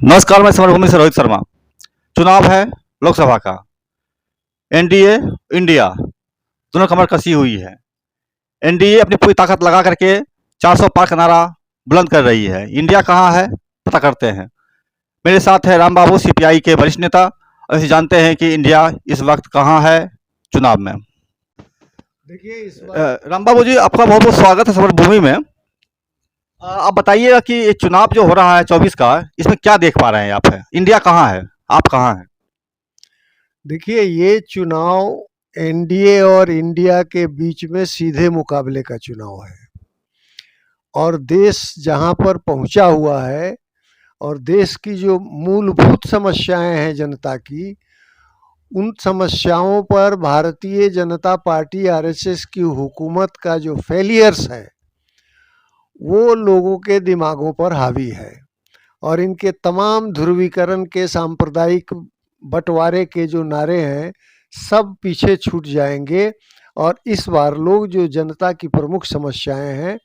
नमस्कार, मैं समरभूमि से रोहित शर्मा। चुनाव है लोकसभा का। एनडीए, इंडिया दोनों कमर कसी हुई है। एनडीए अपनी पूरी ताकत लगा करके 400 पार का नारा बुलंद कर रही है। इंडिया कहाँ है, पता करते हैं। मेरे साथ है राम बाबू, सीपीआई के वरिष्ठ नेता। ऐसे जानते हैं कि इंडिया इस वक्त कहाँ है चुनाव में। देखिए इस बार राम बाबू जी, आपका बहुत बहुत स्वागत है समरभूमि में। आप बताइएगा कि ये चुनाव जो हो रहा है 24 का, इसमें क्या देख पा रहे हैं आप? इंडिया कहाँ है, आप कहाँ हैं? देखिए ये चुनाव एनडीए और इंडिया के बीच में सीधे मुकाबले का चुनाव है और देश जहां पर पहुंचा हुआ है और देश की जो मूलभूत समस्याएं हैं जनता की, उन समस्याओं पर भारतीय जनता पार्टी आरएसएस की हुकूमत का जो फेलियर्स है वो लोगों के दिमागों पर हावी है और इनके तमाम ध्रुवीकरण के सांप्रदायिक बंटवारे के जो नारे हैं सब पीछे छूट जाएंगे और इस बार लोग जो जनता की प्रमुख समस्याएं हैं,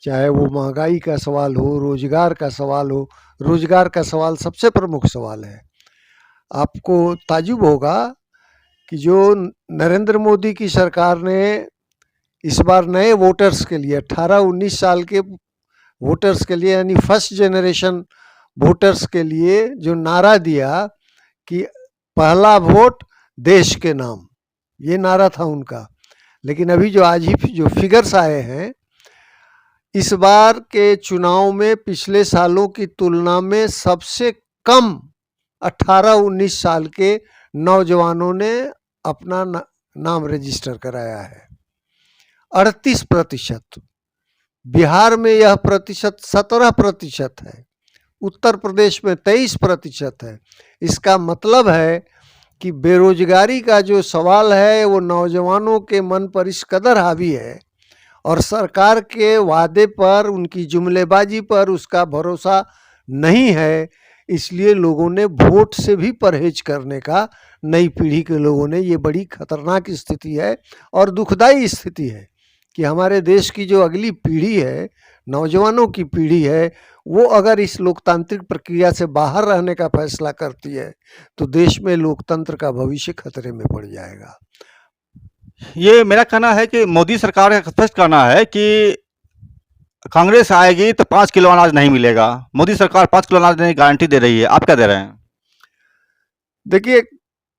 चाहे वो महंगाई का सवाल हो, रोजगार का सवाल हो, रोजगार का सवाल सबसे प्रमुख सवाल है। आपको ताजुब होगा कि जो नरेंद्र मोदी की सरकार ने इस बार नए वोटर्स के लिए 18-19 साल के वोटर्स के लिए यानी फर्स्ट जनरेशन वोटर्स के लिए जो नारा दिया कि पहला वोट देश के नाम, ये नारा था उनका। लेकिन अभी जो आज ही जो फिगर्स आए हैं इस बार के चुनाव में पिछले सालों की तुलना में सबसे कम 18-19 साल के नौजवानों ने अपना नाम रजिस्टर कराया है। 38%। बिहार में यह प्रतिशत 17% है, उत्तर प्रदेश में 23% है। इसका मतलब है कि बेरोजगारी का जो सवाल है वो नौजवानों के मन पर इस कदर हावी है और सरकार के वादे पर, उनकी जुमलेबाजी पर उसका भरोसा नहीं है, इसलिए लोगों ने वोट से भी परहेज करने का, नई पीढ़ी के लोगों ने, ये बड़ी खतरनाक स्थिति है और दुखदाई स्थिति है कि हमारे देश की जो अगली पीढ़ी है, नौजवानों की पीढ़ी है, वो अगर इस लोकतांत्रिक प्रक्रिया से बाहर रहने का फैसला करती है तो देश में लोकतंत्र का भविष्य खतरे में पड़ जाएगा। ये मेरा कहना है कि मोदी सरकार का स्पष्ट कहना है कि कांग्रेस आएगी तो 5 किलो अनाज नहीं मिलेगा। मोदी सरकार 5 किलो अनाज देने की गारंटी दे रही है, आप क्या दे रहे हैं? देखिए,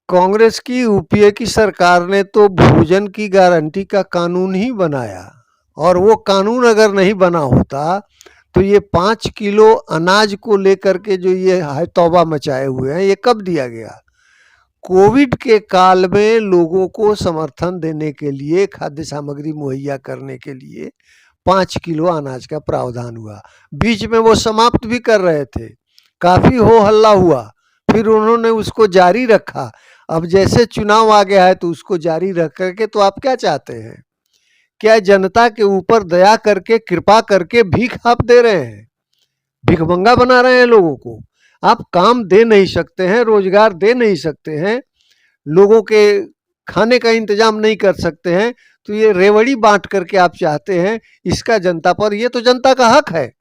कांग्रेस की यूपीए की सरकार ने तो भोजन की गारंटी का कानून ही बनाया और वो कानून अगर नहीं बना होता तो ये 5 किलो अनाज को लेकर के जो ये है तौबा मचाए हुए हैं, ये कब दिया गया? कोविड के काल में लोगों को समर्थन देने के लिए, खाद्य सामग्री मुहैया करने के लिए 5 किलो अनाज का प्रावधान हुआ। बीच में वो समाप्त भी कर रहे थे, काफ़ी हो हल्ला हुआ, फिर उन्होंने उसको जारी रखा। अब जैसे चुनाव आ गया है तो उसको जारी रख करके तो आप क्या चाहते हैं? क्या जनता के ऊपर दया करके, कृपा करके भीख आप दे रहे हैं? भिखमंगा बना रहे हैं लोगों को। आप काम दे नहीं सकते हैं, रोजगार दे नहीं सकते हैं, लोगों के खाने का इंतजाम नहीं कर सकते हैं, तो ये रेवड़ी बांट करके आप चाहते हैं इसका जनता पर, ये तो जनता का हक है।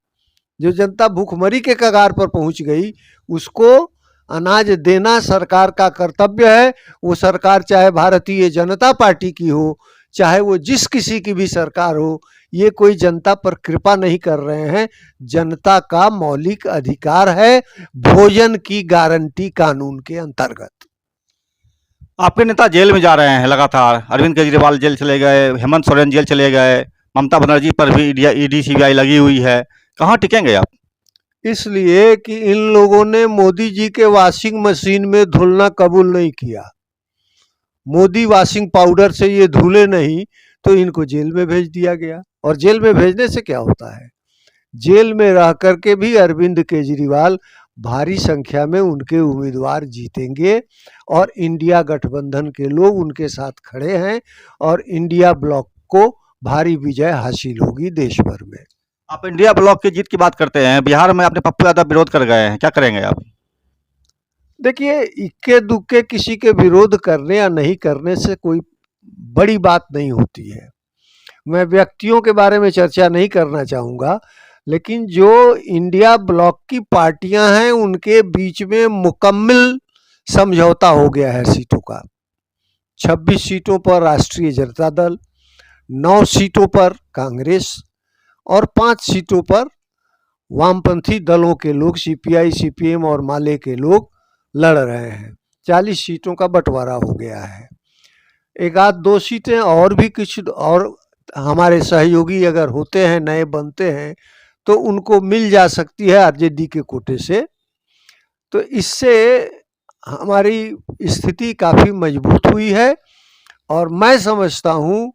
जो जनता भूखमरी के कगार पर पहुंच गई उसको अनाज देना सरकार का कर्तव्य है। वो सरकार चाहे भारतीय जनता पार्टी की हो, चाहे वो जिस किसी की भी सरकार हो, ये कोई जनता पर कृपा नहीं कर रहे हैं। जनता का मौलिक अधिकार है भोजन की गारंटी कानून के अंतर्गत। आपके नेता जेल में जा रहे हैं लगातार। अरविंद केजरीवाल जेल चले गए, हेमंत सोरेन जेल चले गए, ममता बनर्जी पर भी ईडी सीबीआई लगी हुई है। कहाँ टिकेंगे आप? इसलिए कि इन लोगों ने मोदी जी के वॉशिंग मशीन में धुलना कबूल नहीं किया। मोदी वॉशिंग पाउडर से ये धुले नहीं तो इनको जेल में भेज दिया गया। और जेल में भेजने से क्या होता है? जेल में रह करके भी अरविंद केजरीवाल भारी संख्या में उनके उम्मीदवार जीतेंगे और इंडिया गठबंधन के लोग उनके साथ खड़े हैं और इंडिया ब्लॉक को भारी विजय हासिल होगी देश भर में। आप इंडिया ब्लॉक की जीत की बात करते हैं, बिहार में अपने पप्पू यादव विरोध कर गए हैं, क्या करेंगे आप? देखिए, इक्के दुक्के किसी के विरोध करने या नहीं करने से कोई बड़ी बात नहीं होती है। मैं व्यक्तियों के बारे में चर्चा नहीं करना चाहूँगा, लेकिन जो इंडिया ब्लॉक की पार्टियां हैं उनके बीच में मुकम्मल समझौता हो गया है सीटों का। 26 सीटों पर राष्ट्रीय जनता दल, 9 सीटों पर कांग्रेस और 5 सीटों पर वामपंथी दलों के लोग, सीपीआई, सीपीएम और माले के लोग लड़ रहे हैं। 40 सीटों का बंटवारा हो गया है। एक आध दो सीटें और भी कुछ और हमारे सहयोगी अगर होते हैं, नए बनते हैं, तो उनको मिल जा सकती है आरजेडी के कोटे से। तो इससे हमारी स्थिति काफ़ी मजबूत हुई है और मैं समझता हूँ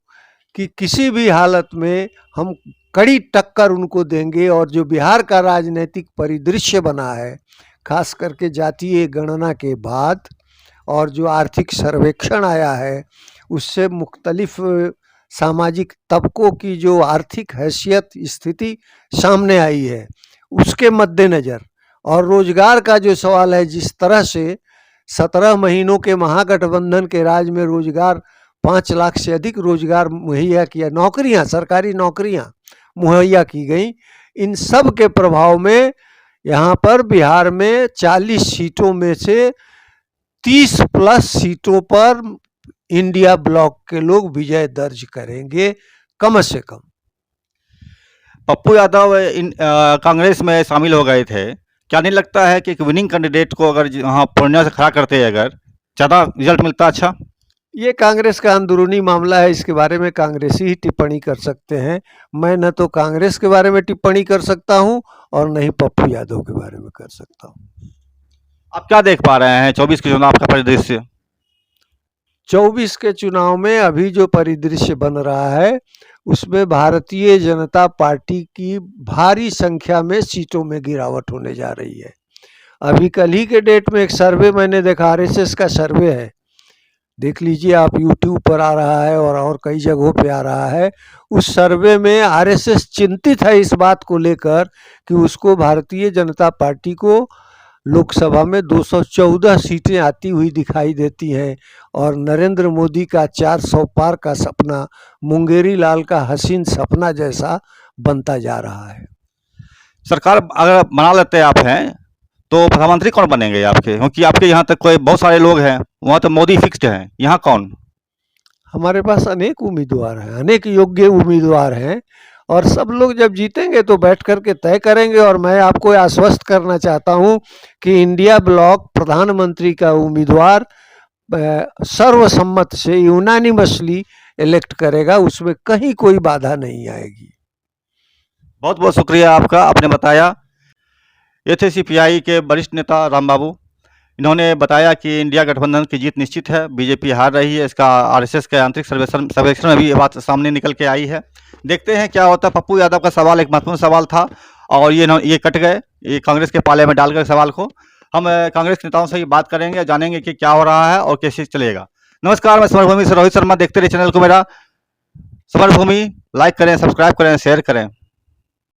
कि किसी भी हालत में हम कड़ी टक्कर उनको देंगे। और जो बिहार का राजनीतिक परिदृश्य बना है, खास करके जातीय गणना के बाद और जो आर्थिक सर्वेक्षण आया है, उससे मुख्तलिफ सामाजिक तबकों की जो आर्थिक हैसियत स्थिति सामने आई है, उसके मद्देनज़र और रोजगार का जो सवाल है, जिस तरह से 17 महीनों के महागठबंधन के राज में रोजगार 5 लाख से अधिक रोजगार मुहैया किया, नौकरियां, सरकारी नौकरियां मुहैया की गई, इन सब के प्रभाव में यहाँ पर बिहार में 40 सीटों में से 30 प्लस सीटों पर इंडिया ब्लॉक के लोग विजय दर्ज करेंगे, कम से कम। पप्पू यादव कांग्रेस में शामिल हो गए थे, क्या नहीं लगता है कि एक विनिंग कैंडिडेट को अगर यहाँ पूर्णिया से खड़ा करते हैं, अगर ज़्यादा रिजल्ट मिलता? अच्छा, ये कांग्रेस का अंदरूनी मामला है, इसके बारे में कांग्रेसी ही टिप्पणी कर सकते हैं। मैं न तो कांग्रेस के बारे में टिप्पणी कर सकता हूं और न ही पप्पू यादव के बारे में कर सकता हूं। आप क्या देख पा रहे हैं 24 के चुनाव का परिदृश्य? 24 के चुनाव में अभी जो परिदृश्य बन रहा है, उसमें भारतीय जनता पार्टी की भारी संख्या में सीटों में गिरावट होने जा रही है। अभी कल ही के डेट में एक सर्वे मैंने देखा, आरएसएस का सर्वे है, देख लीजिए आप, यूट्यूब पर आ रहा है और कई जगहों पे आ रहा है। उस सर्वे में आरएसएस चिंतित है इस बात को लेकर कि उसको भारतीय जनता पार्टी को लोकसभा में 214 सीटें आती हुई दिखाई देती हैं और नरेंद्र मोदी का 400 पार का सपना मुंगेरी लाल का हसीन सपना जैसा बनता जा रहा है। सरकार अगर बना लेते हैं आप हैं, तो प्रधानमंत्री कौन बनेंगे आपके? क्योंकि आपके यहाँ तक कोई बहुत सारे लोग हैं, वहाँ तो मोदी फिक्स्ड हैं, यहाँ कौन? हमारे पास अनेक उम्मीदवार हैं, अनेक योग्य उम्मीदवार हैं और सब लोग जब जीतेंगे तो बैठ कर के तय करेंगे। और मैं आपको आश्वस्त करना चाहता हूं कि इंडिया ब्लॉक प्रधानमंत्री का उम्मीदवार सर्वसम्मत से यूनानिमसली इलेक्ट करेगा, उसमें कहीं कोई बाधा नहीं आएगी। बहुत बहुत शुक्रिया आपका, आपने बताया। ये थे सीपीआई के वरिष्ठ नेता राम बाबू। इन्होंने बताया कि इंडिया गठबंधन की जीत निश्चित है, बीजेपी हार रही है, इसका आरएसएस के आंतरिक सर्वेक्षण में भी ये बात सामने निकल के आई है। देखते हैं क्या होता है। पप्पू यादव का सवाल एक महत्वपूर्ण सवाल था और ये कट गए, ये कांग्रेस के पाले में डालकर सवाल को। हम कांग्रेस के नेताओं से ही बात करेंगे, जानेंगे कि क्या हो रहा है और कैसे चलेगा। नमस्कार, मैं समरभूमि से रोहित शर्मा। देखते रहिए चैनल को मेरा समरभूमि। लाइक करें, सब्सक्राइब करें, शेयर करें।